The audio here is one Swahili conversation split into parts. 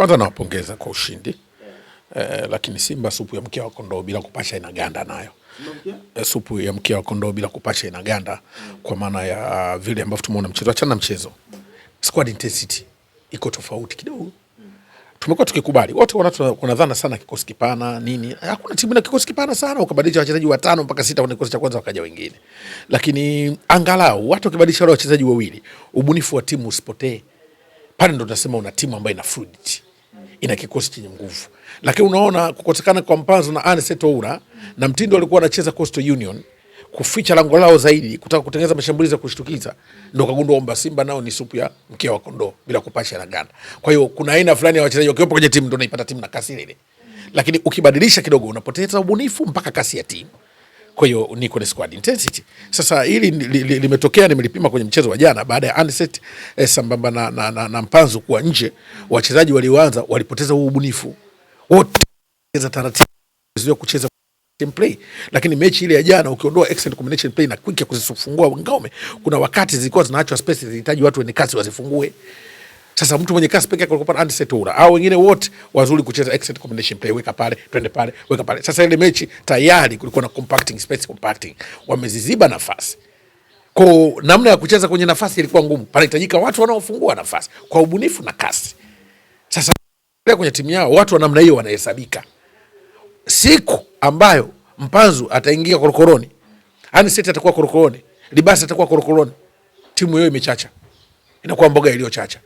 Kwanza nawapongeza kwa ushindi. Lakini Simba supu ya mkia wa kondoo bila kupasha inaganda nayo. Supu ya mkia wa kondoo bila kupasha inaganda kwa maana ya vile ambavyo tumeona mchezo. Achana mchezo. Squad intensity iko tofauti kidogo. Tumekuwa tukikubali. Wote wanadhana sana kikosi kipana nini. Hakuna timu na kikosi kipana sana ukabadilisha wachezaji 5 mpaka 6 kwenye kikosi cha kwanza wakaja wengine. Lakini angalau watu wakibadilisha wale wachezaji wawili, ubunifu wa timu usipotee. Pale ndo tunasema una timu ambayo ina fluidity, ina kikosi chenye nguvu. Lakini unaona kukosekana kwa Mpanzu na Anicet Oura na mtindo alikuwa anacheza Coastal Union kuficha lango lao zaidi, kutaka kutengeneza mashambulizi ya kushtukiza, ndio kagundua kwamba Simba nao ni supu ya mkia wa kondoo bila kupasha na ganda. Kwa hiyo kuna aina fulani ya wachezaji wakiwepo kwenye timu ndio unaipata timu na kasi ile. Lakini ukibadilisha kidogo unapoteza ubunifu mpaka kasi ya timu. Kwa hiyo ni kwenye squad intensity. Sasa hili limetokea, nimelipima kwenye mchezo wa jana baada ya Anicet sambamba na Mpanzu kuwa nje, wachezaji walioanza walipoteza ubunifu. Wote za taratibu zile kucheza team play. Lakini mechi ile ya jana ukiondoa excellent combination play na quick ya kuzifungua ngome, kuna wakati zilikuwa zinaachwa space zinahitaji watu wenye kasi wazifungue. Sasa mtu mwenye kasi pekee alikuwa Anicet Oura, au wengine wote wazuri kucheza excellent combination play, weka pale, twende pale, weka pale. Sasa ile mechi tayari kulikuwa na compacting space, compacting, wameziziba nafasi. Kwa namna ya kucheza kwenye nafasi ilikuwa ngumu, panahitajika watu wanaofungua nafasi kwa ubunifu na kasi. Sasa kwenye timu yao watu wa namna hiyo wanahesabika. Siku ambayo Mpanzu ataingia korokoroni, Anicet atakuwa korokoroni, Libasa atakuwa korokoroni, timu hiyo imechacha, inakuwa mboga iliyochacha,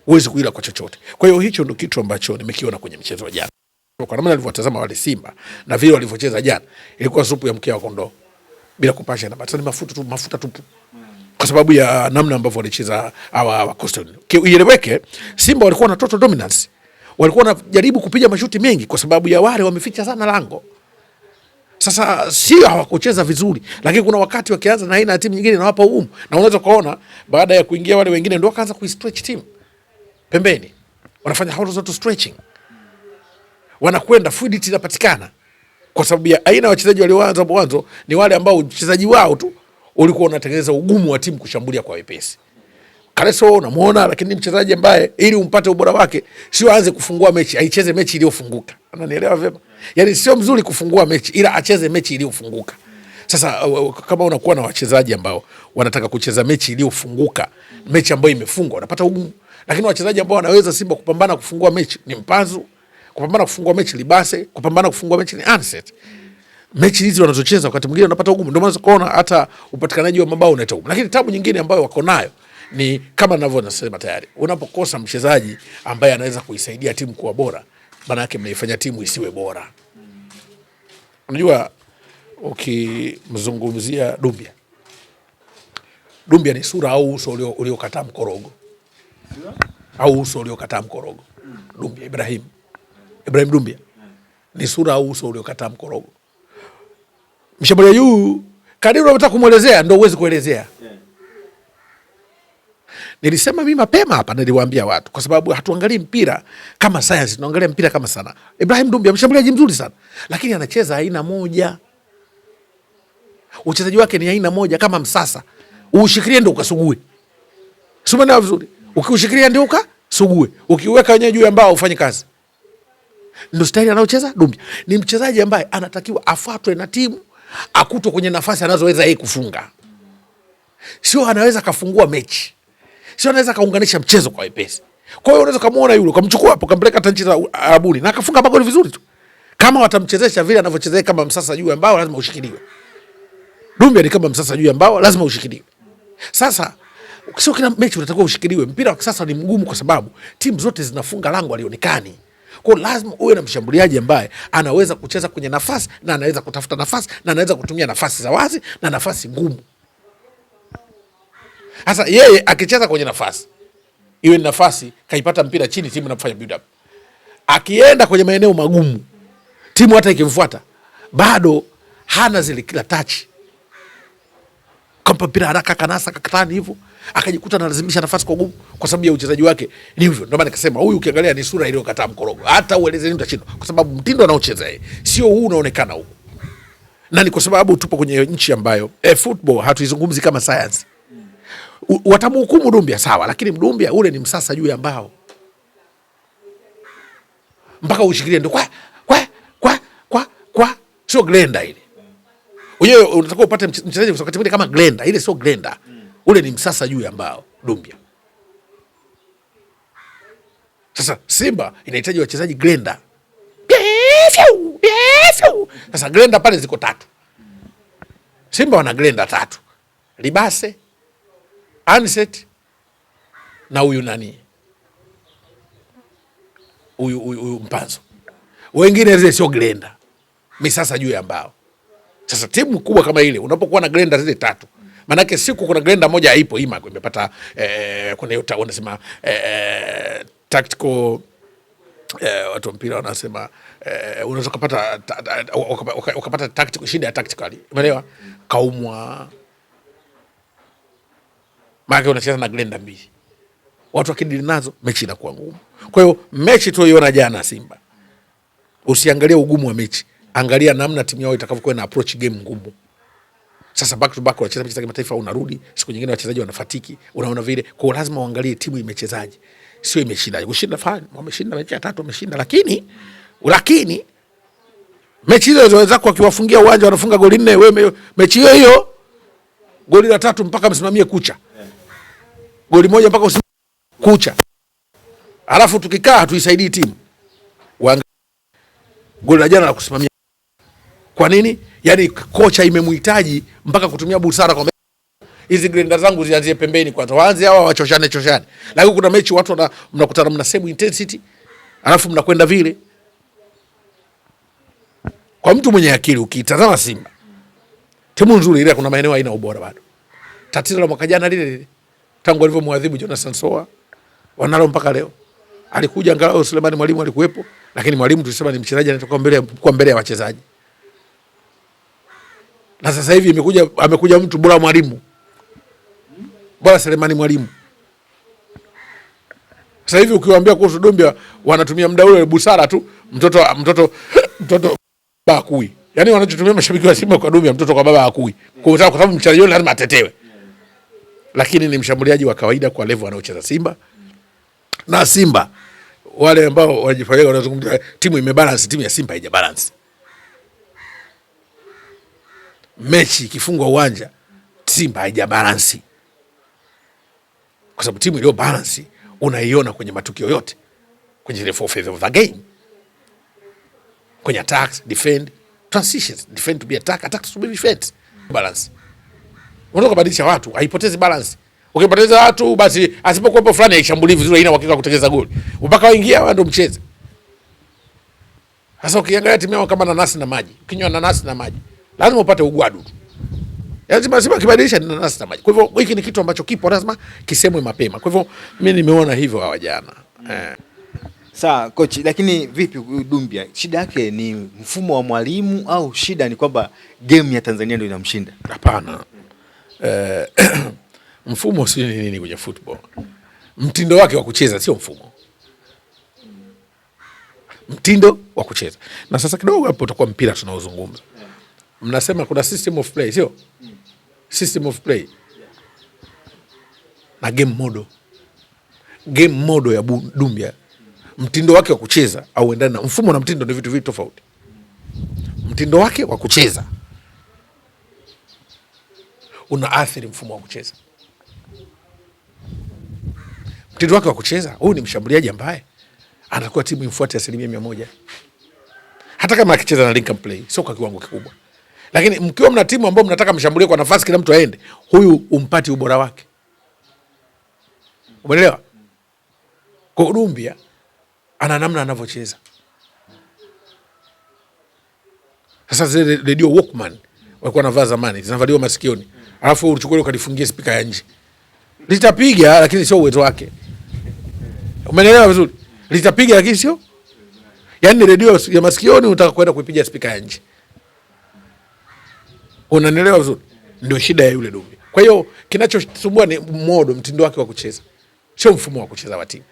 huwezi kuila kwa chochote. Kwa hiyo hicho ndio kitu ambacho nimekiona kwenye mchezo wa jana. Kwa namna nilivyotazama wale Simba na vile walivyocheza jana, ilikuwa supu ya mkia wa kondoo bila kupasha na batani, mafuta tupu. Kwa sababu ya namna ambavyo walicheza hawa Coastal. Ieleweke, Simba walikuwa na total dominance. Walikuwa wanajaribu kupiga mashuti mengi kwa sababu ya wale wameficha sana lango. Sasa sio hawakucheza vizuri, lakini kuna wakati wakianza na aina ya timu nyingine inawapa ugumu. Na unaweza kuona baada ya kuingia wale wengine ndio wakaanza kuistretch team pembeni, wanafanya horizontal stretching, wanakwenda fluidity inapatikana kwa sababu ya aina ya wachezaji walioanza mwanzo ni wale ambao uchezaji wao tu ulikuwa unatengeneza ugumu wa timu kushambulia kwa wepesi. Kareso unamuona, lakini mchezaji ambaye ili umpate ubora wake sio aanze kufungua mechi, aicheze mechi iliyofunguka. Unanielewa vyema? Yaani sio mzuri kufungua mechi, ila acheze mechi iliyofunguka. Sasa kama unakuwa na wachezaji ambao wanataka kucheza mechi iliyofunguka, mechi ambayo imefungwa, wanapata ugumu. Lakini wachezaji ambao wanaweza Simba kupambana kufungua mechi ni Mpanzu, kupambana kufungua mechi Libase, kupambana kufungua mechi ni Anicet. Mechi hizi wanazocheza wakati mwingine wanapata ugumu, ndio maana kuona hata upatikanaji wa mabao unaita ugumu. Lakini tabu nyingine ambayo wako nayo ni kama ninavyosema tayari, unapokosa mchezaji ambaye anaweza kuisaidia timu kuwa bora, maana yake mnaifanya timu isiwe bora. Unajua ukimzungumzia Dumbia ni sura au uso uliokataa mkorogo. Au uso uliokataa mkorogo. Dumbia Ibrahim Dumbia ni sura au uso uliokataa mkorogo. Mshambulia yu kadiri unataka kumuelezea ndio uweze kuelezea. Nilisema mimi mapema hapa, niliwaambia watu kwa sababu hatuangalii mpira kama science, tunaangalia mpira kama sana. Ibrahim Dumbia mshambuliaji mzuri sana, lakini anacheza aina moja. Uchezaji wake ni aina moja kama msasa. Ushikilie ndio ukasugue. Sio vizuri. Ukiushikilia ndio ukasugue. Ukiweka wenyewe juu ambao ufanye kazi. Ndio style anaocheza Dumbia. Ni mchezaji ambaye anatakiwa afuatwe na timu, akutwe kwenye nafasi anazoweza yeye kufunga. Sio anaweza kafungua mechi. Sio anaweza kaunganisha mchezo kwa wepesi. Kwa hiyo unaweza kumuona yule, kumchukua hapo kampeleka hata nchi za Arabuni na akafunga magoli vizuri tu. Kama watamchezesha vile anavyochezea kama msasa juu ambao lazima ushikiliwe. Dumbia ni kama msasa juu ambao lazima ushikiliwe. Sasa sio kila mechi unatakiwa ushikiliwe. Mpira wa kisasa ni mgumu kwa sababu timu zote zinafunga lango alionekani. Kwa hiyo lazima uwe na mshambuliaji ambaye anaweza kucheza kwenye nafasi na anaweza kutafuta nafasi na anaweza kutumia nafasi za wazi na nafasi ngumu. Sasa yeye akicheza kwenye nafasi, iwe ni nafasi kaipata mpira chini, timu inafanya build up. Akienda kwenye maeneo magumu, timu hata ikimfuata bado hana zile kila touch. Kama mpira haraka kanasa kakatani hivyo, akajikuta analazimisha nafasi kwa gumu kwa sababu ya uchezaji wake. Ni hivyo. Ndio maana nikasema huyu ukiangalia ni sura iliyokataa mkorogo. Hata ueleze nini utashindwa kwa sababu mtindo anaocheza yeye sio huu unaonekana huko. Na ni kwa sababu tupo kwenye nchi ambayo football hatuizungumzi kama science. Watamhukumu Dumbia sawa, lakini Dumbia ule ni msasa juu ya mbao. mpaka ushikilie ndio kwa sio Glenda ile. Wewe unataka upate mchezaji wakati mwingine kama Glenda, ile sio Glenda. Ule ni msasa juu ya mbao, Dumbia. Sasa Simba inahitaji wachezaji Glenda. Sasa Glenda pale ziko 3. Simba wana Glenda 3. Libase, Anset na huyu nani? Huyu Mpanzo. Wengine zile sio Glenda. Misasa juu ya mbao. Sasa timu kubwa kama ile unapokuwa na Glenda zile 3. Manake siku kuna Glenda moja haipo ima imepata kuna yote wanasema tactical watu mpira wanasema unaweza kupata ukapata tactical shida ya tactically. Umeelewa? Kaumwa. Maana unacheza na Glenda 2. Watu wakidili nazo mechi inakuwa ngumu. Kwa hiyo mechi tuliyoona jana Simba, usiangalie ugumu wa mechi, angalia namna timu yao itakavyokuwa na approach game ngumu. Sasa back to back wanacheza mechi za kimataifa, unarudi siku nyingine wachezaji wanafatiki, unaona vile. Kwa lazima uangalie timu imechezaje, sio imeshinda. Kushinda fine, wameshinda mechi ya 3 wameshinda, lakini mechi hizo wenzako wakiwafungia uwanja wanafunga goli 4, wewe mechi hiyo goli la 3 mpaka msimamie kucha. Goli moja mpaka usimamie kucha. Alafu tukikaa tuisaidii timu. Goli la jana la kusimamia. Kwa nini? Yaani kocha imemhitaji mpaka kutumia busara kwa hizi Glenda zangu zianzie pembeni kwanza. Waanze hawa wachoshane. Lakini kuna mechi watu mnakutana mna same intensity, alafu mnakwenda vile. Kwa mtu mwenye akili ukitazama Simba, timu nzuri ile, kuna maeneo haina ubora bado. Tatizo la mwaka jana lile tangu alivyomwadhibu Jonathan Soa wanalo mpaka leo. Alikuja angalau Suleiman Mwalimu alikuwepo, lakini Mwalimu tulisema ni mchezaji anatoka mbele ya wachezaji. Na sasa hivi amekuja mtu bora Mwalimu. Bora Suleiman Mwalimu. Sasa hivi ukiwaambia kuhusu Dumbia wanatumia muda ule busara tu, mtoto baba akui. Yaani wanachotumia mashabiki wa Simba kwa Dumbia, mtoto kwa baba akui. Kwa sababu mchezaji yule lazima atetewe. Lakini ni mshambuliaji wa kawaida kwa level anaocheza Simba. Na Simba wale ambao wanajifanya wanazungumza timu imebalance, timu ya Simba haijabalance. Mechi ikifungwa uwanja Simba haijabalance. Kwa sababu timu iliyo balance unaiona kwenye matukio yote, kwenye the four phases of the game, kwenye attacks, defend, transitions, defend to be attack, attack to be defense, balance. Unataka kubadilisha watu, haipotezi balance. Ukipoteza watu basi asipokuwepo fulani haishambulii vizuri, haina uhakika kutengeneza goli. Mpaka waingia wao ndio mchezo. Sasa ukiangalia timu yao kama nanasi na maji, ukinywa nanasi na maji, lazima upate ugwadu. Lazima kibadilisha nanasi na maji. Kwa hivyo hiki ni kitu ambacho kipo lazima kisemwe mapema. Kwa hivyo mimi nimeona hivyo hawa jana. Sawa coach, lakini vipi Dumbia? Shida yake ni mfumo wa mwalimu au shida ni kwamba game ya Tanzania ndio inamshinda? Hapana. Mfumo si nini kwenye football. Mtindo wake wa kucheza sio mfumo. Mtindo wa kucheza. Na sasa kidogo hapo utakuwa mpira tunaozungumza. Mnasema kuna system of play, sio? System of play. Na game model. Game model ya Dumbia, mtindo wake wa kucheza au endana na mfumo na mtindo ni vitu viwili tofauti. Mtindo wake wa kucheza unaathiri mfumo wa kucheza. Mtindo wake wa kucheza, huyu ni mshambuliaji ambaye anakuwa timu imfuate 100%. Hata kama akicheza na link and play, sio kwa kiwango kikubwa. Lakini mkiwa mna timu ambayo mnataka mshambulie kwa nafasi kila mtu aende, huyu umpati ubora wake. Umeelewa? Kwa Dumbia ana namna anavyocheza. Sasa zile radio Walkman walikuwa wanavaa zamani, zinavaliwa masikioni. Alafu uchukue ukalifungia speaker ya nje. Litapiga lakini sio uwezo wake. Umeelewa vizuri? Litapiga lakini sio. Yaani radio ya masikioni unataka kwenda kuipiga speaker ya nje. Unanielewa vizuri? Ndio shida ya yule Dumbia. Kwa hiyo kinachosumbua ni modo, mtindo wake wa kucheza. Sio mfumo wa kucheza wa timu.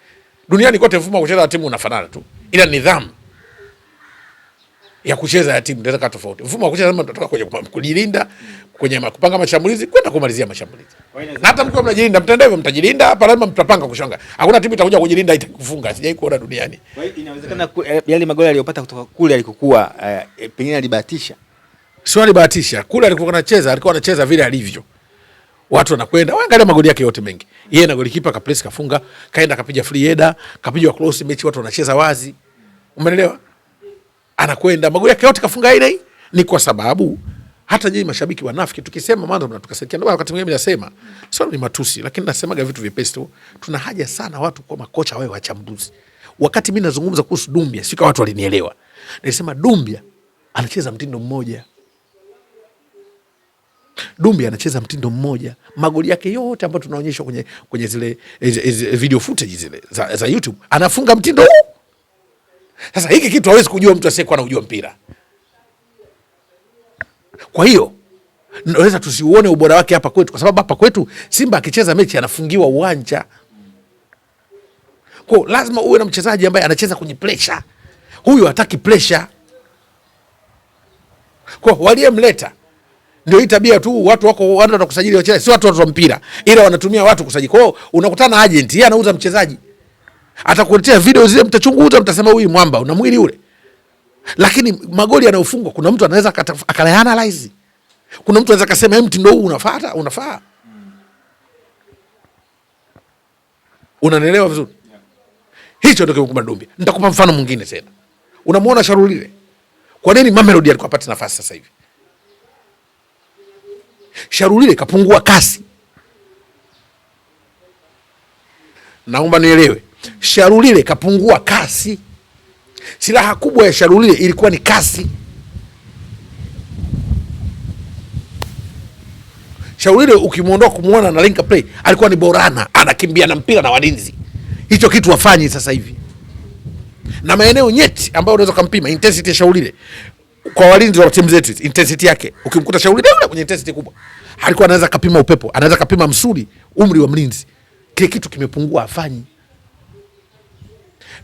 Duniani kote mfumo wa kucheza wa timu unafanana tu. Ila ya kucheza ya timu inaweza kuwa tofauti. Mfumo wa kucheza lazima tunatoka kwenye kujilinda, kwenye kupanga mashambulizi kwenda kumalizia mashambulizi. Na hata mkiwa mnajilinda mtaenda hivyo, mtajilinda hapa, lazima mtapanga kushanga. Hakuna timu itakuja kujilinda itakufunga, sijai kuona duniani. Kwa hiyo inawezekana yale magoli aliyopata kutoka kule alikokuwa pengine alibahatisha. Sio alibahatisha, kule alikuwa anacheza vile alivyo. Watu wanakwenda, angalia magoli yake yote mengi. Yeye na golikipa ka press kafunga, kaenda kapiga free header, kapiga cross, mechi watu wanacheza wazi. Umeelewa? Anakwenda magoli yake yote kafunga ile. Ni kwa sababu hata nyinyi mashabiki wanafiki tukisema mambo mnatukasirikia. Ndio wakati mwingine nasema sio ni matusi, lakini nasemaga vitu vyepesi tu. Tuna haja sana watu kwa makocha wawe wachambuzi. Wakati mimi nazungumza kuhusu Dumbia, sika watu walinielewa. Nilisema Dumbia anacheza mtindo mmoja. Dumbia anacheza mtindo mmoja. Magoli yake yote ambayo tunaonyesha kwenye zile video footage zile za YouTube anafunga mtindo huu. Sasa hiki kitu hawezi kujua mtu asiyekuwa anajua mpira. Kwa hiyo naweza tusiuone ubora wake hapa kwetu, kwa sababu hapa kwetu Simba akicheza mechi anafungiwa uwanja. Kwa lazima uwe na mchezaji ambaye anacheza kwenye pressure. Huyu hataki pressure. Kwa waliyemleta ndio hii tabia tu, watu watakusajili wachezaji, si watu wa mpira, ila wanatumia watu kusajili. Kwa hiyo unakutana na agent, yeye anauza mchezaji. Atakuletea video zile, mtachunguza, mtasema huyu mwamba una mwili ule. Lakini magoli yanayofungwa kuna mtu anaweza akanaanalyze. Kuna mtu anaweza kusema mtindo huu unafaa. Unanielewa vizuri? Hicho ndio kimkumba Dumbia. Nitakupa mfano mwingine tena. Unamuona Sharulile. Kwa nini Mamelodi alikuwa apate nafasi sasa hivi? Sharulile kapungua kasi. Naomba nielewe. Sharulile kapungua kasi. Silaha kubwa ya Sharulile ilikuwa ni kasi. Sharulile ukimuondoa kumuona na link play, alikuwa ni borana, anakimbia na mpira na walinzi. Hicho kitu wafanyi sasa hivi. Na maeneo nyeti ambayo unaweza kumpima intensity ya Sharulile kwa walinzi wa timu zetu, intensity yake ukimkuta Sharulile yule kwenye intensity kubwa, alikuwa anaweza kupima upepo, anaweza kupima msuli, umri wa mlinzi. Kile kitu kimepungua, afanyi.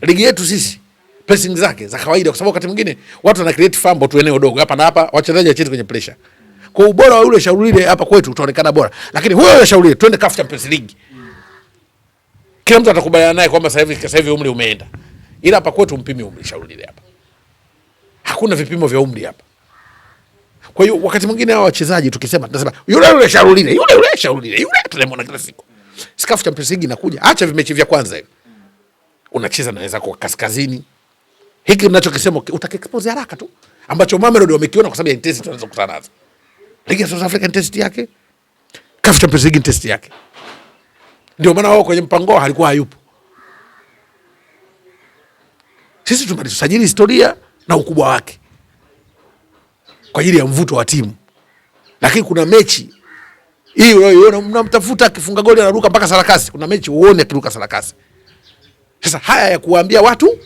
Ligi yetu sisi pressing zake za kawaida, kwa sababu wakati mwingine watu wana create fumble tu eneo dogo hapa na hapa, wachezaji wacheze kwenye pressure. Kwa ubora wa yule Sharulile hapa kwetu utaonekana bora, lakini huyo yule Sharulile twende CAF Champions League, kila mtu atakubaliana naye kwamba sasa hivi umri umeenda, ila hapa kwetu mpimi umri Sharulile hapa. Hakuna vipimo vya umri hapa. Kwa hiyo wakati mwingine hao wachezaji tukisema tunasema yule Sharulile, yule Sharulile, yule tunamwona kila siku. CAF Champions League inakuja, acha vimechi vya kwanza hivi. Unacheza na wenzako kwa kaskazini. Hiki ninachokisema utakiexpose haraka tu, ambacho Mamelodi wamekiona kwa sababu ya intensity tunaweza kukutana nazo. Ligi ya South Africa intensity yake, CAF Champions League intensity yake. Ndio maana wao kwenye mpango halikuwa hayupo. Sisi tumesajili historia na ukubwa wake kwa ajili ya mvuto wa timu. Lakini kuna mechi hii unayoiona, mnamtafuta akifunga goli anaruka mpaka sarakasi. Kuna mechi uone akiruka sarakasi. Sasa haya ya kuambia watu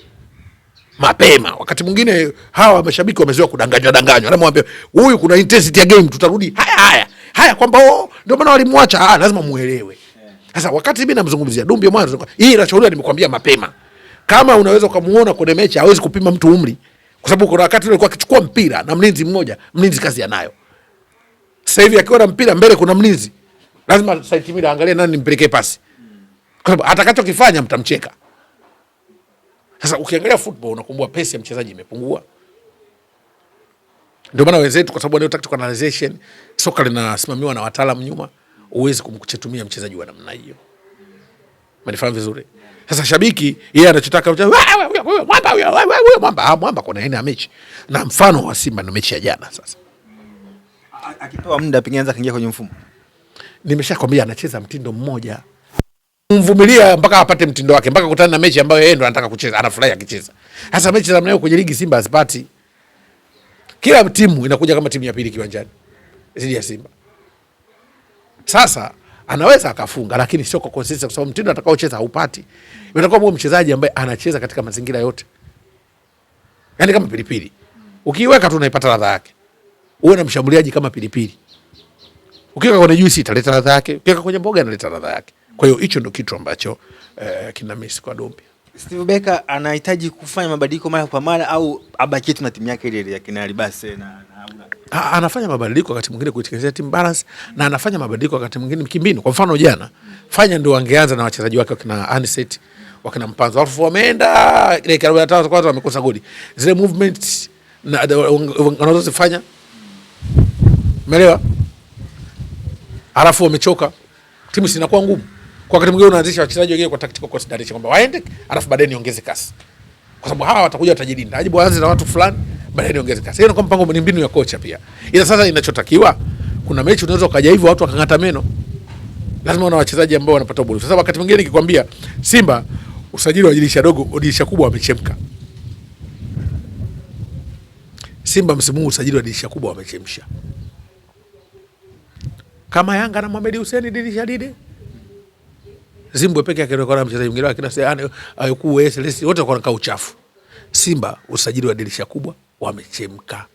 mapema, wakati mwingine hawa mashabiki wamezoea kudanganywa. Anamwambia huyu kuna intensity ya game, tutarudi haya kwamba ndio maana walimwacha. Lazima muelewe. Sasa wakati mimi namzungumzia Dumbia mwanzo, hii inashauriwa, nimekuambia mapema. Kama unaweza kumuona kwenye mechi, hawezi kupima mtu umri, kwa sababu kuna wakati alikuwa akichukua mpira na mlinzi mmoja, mlinzi kazi anayo. Sasa hivi akiwa na mpira mbele kuna mlinzi, lazima site mira angalie nani nimpelekee pasi, kwa sababu atakachokifanya mtamcheka. Sasa ukiangalia football unakumbua pesi ya mchezaji imepungua. Ndio maana wenzetu, kwa sababu ndio tactical analyzation, soka linasimamiwa na wataalamu nyuma, uwezi kumkuchetumia mchezaji wa namna hiyo. Manifahamu vizuri. Sasa shabiki yeye anachotaka mwamba kwa aina ya mechi. Na mfano wa Simba ndio mechi ya jana. Sasa akipewa muda pengine anza kuingia kwenye mfumo. Nimeshakwambia anacheza mtindo mmoja. Mvumilia mpaka apate mtindo wake, mpaka kutana na mechi ambayo yeye ndo anataka kucheza, anafurahi akicheza. Sasa mechi za namna hiyo kwenye ligi Simba hazipati. Kila timu inakuja kama timu ya pili kiwanjani zidi ya Simba. Sasa anaweza akafunga, lakini sio kwa consistent, kwa sababu mtindo atakaocheza haupati. Unatakiwa mwe mchezaji ambaye anacheza katika mazingira yote. Yaani kama Pilipili. Ukiweka tu unaipata ladha yake. Uwe na mshambuliaji kama Pilipili. Ukiweka kwenye juisi italeta ladha yake, ukiweka kwenye mboga inaleta ladha yake. Kwa hiyo hicho ndio kitu ambacho kina miss kwa Dumbia. Steve Barker anahitaji kufanya mabadiliko mara kwa mara au abaki tu na timu yake ile ya kina Alibase na anafanya mabadiliko wakati mwingine kuitengenezea team balance, na anafanya mabadiliko wakati mwingine kimbinu. Kwa mfano jana Fanya ndio wangeanza na wachezaji wake wakina Anicet, wakina Mpanzo, alafu wameenda ile 45 kwanza wamekosa goli. Zile movements na wanazozifanya, umeelewa? Alafu wamechoka, timu sinakuwa ngumu. Kwa wakati mwingine unaanzisha wachezaji wengine kwa tactical consideration kwamba waende, alafu baadaye niongeze kasi, kwa sababu hawa watakuja watajilinda. Ajibu waanze na watu fulani, baadaye niongeze kasi. Hiyo ni mpango, ni mbinu ya kocha pia. Ila sasa inachotakiwa, kuna mechi unaweza ukaja hivyo watu wakangata meno, lazima una wachezaji ambao wanapata ubunifu. Sasa wakati mwingine nikikwambia Simba usajili wa dirisha dogo, dirisha kubwa wamechemka. Simba msimu huu usajili wa dirisha kubwa wamechemsha. Kama Yanga na Mohamed Hussein dirisha lile, Zimbwe peke yake ndio mchezaji mwingine akina Seane ayukuu Celeste wote wanakaa uchafu. Simba usajili wa dirisha kubwa wamechemka.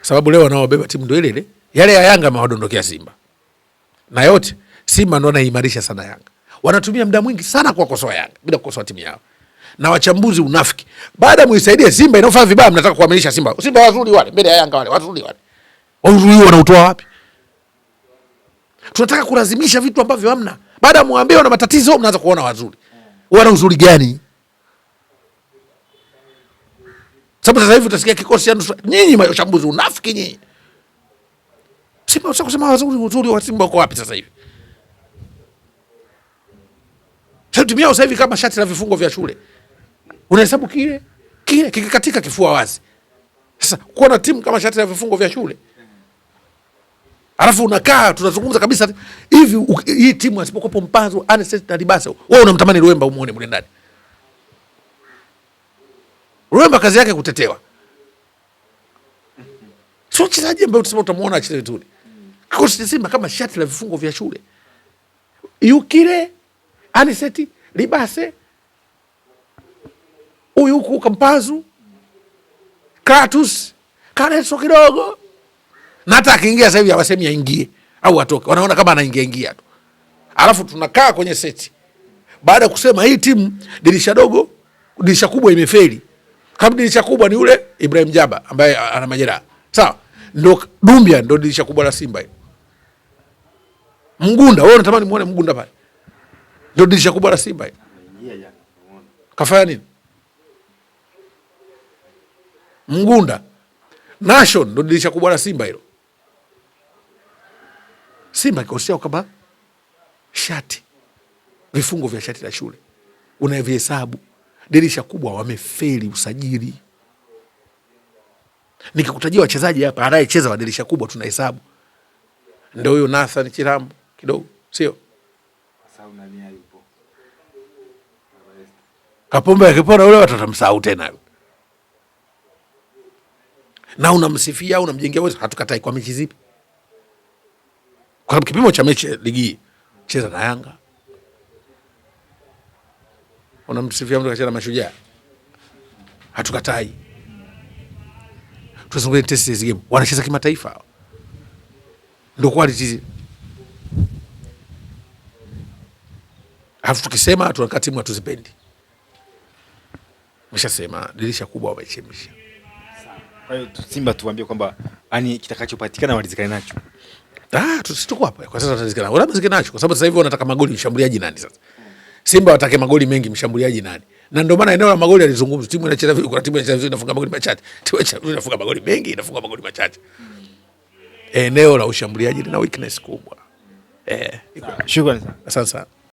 Sababu leo wanaobeba timu ndio ile ile. Yale ya Yanga mawadondokea Simba. Na yote Simba ndio anaimarisha sana Yanga. Wanatumia muda mwingi sana kwa kukosoa Yanga bila kukosoa timu yao. Na wachambuzi unafiki. Baada muisaidie Simba inafanya vibaya, mnataka kuaminisha Simba. Simba wazuri wale mbele ya Yanga wale, wazuri wale. Wazuri wanautoa wapi? Tunataka kulazimisha vitu ambavyo hamna. Baada muambie wana matatizo mnaanza kuona wazuri. Wana uzuri gani? Sababu sasa hivi utasikia kikosi ya nusu. Nyinyi wachambuzi unafiki nyinyi. Simba unataka kusema wazuri wa Simba wako wapi sasa hivi? Sasa timu yao sasa hivi kama shati la vifungo vya shule. Unahesabu kile kikikatika kifua wazi. Sasa kuona timu kama shati la vifungo vya shule. Alafu unakaa tunazungumza kabisa hivi, hii timu asipokuwa Mpanzo, Anicet na Libase, wewe unamtamani Luemba umuone mule ndani. Luemba kazi yake kutetewa. Sio mchezaji ambaye utasema utamuona acheze vizuri. Kikosi Simba kama shati la vifungo vya shule. Yukile, Anicet, Libase, huyu huku Mpanzo, Kratos, Kareso kidogo. Na hata akiingia sasa hivi hawasemi aingie au atoke. Wanaona kama anaingia tu. Alafu tunakaa kwenye seti. Baada kusema hii timu dirisha dogo, dirisha kubwa imefeli. Kama dirisha kubwa ni ule Ibrahim Jaba ambaye ana majeraha. Sawa? Ndio Dumbia ndio dirisha kubwa la Simba hiyo. Mgunda, wewe unatamani muone Mgunda pale. Ndio dirisha kubwa la Simba hiyo. Kafanya nini? Mgunda. Nation ndio dirisha kubwa la Simba hilo. Simba kikosea kama shati, vifungo vya shati la shule unavihesabu. Dirisha kubwa wamefeli usajili. Nikikutajia wachezaji hapa anayecheza wa dirisha kubwa tunahesabu. Ndio huyo Nathan Chirambo kidogo, sio? Saunia yupo. Kapombe akipona ule watu watamsahau tena. Na unamsifia, unamjengea wewe, hatukatai kwa mechi zipi? Kwa kipimo cha mechi ligi cheza na Yanga. Unamsifia mtu kacheza na Mashujaa. Hatukatai. Tunazungumzia test hizi game. Wanacheza kimataifa. Ndio quality. Alafu tukisema tunakaa timu hatuzipendi. Mshasema dirisha kubwa wamechemsha. Kwa hiyo Simba tuambie kwamba yani kitakachopatikana walizikane nacho. Tusitokuwa hapa. Kwa sasa tutazikana. Wala mzikane nacho kwa sababu sasa hivi wanataka magoli mshambuliaji nani sasa? Simba watake magoli mengi mshambuliaji nani? Na ndio maana eneo la magoli alizungumzwa. Timu inacheza vizuri, kuna timu inacheza vizuri inafunga magoli machache. Timu inafunga magoli mengi inafunga magoli machache. Eneo la ushambuliaji lina weakness kubwa. Shukrani sana. Asante sana.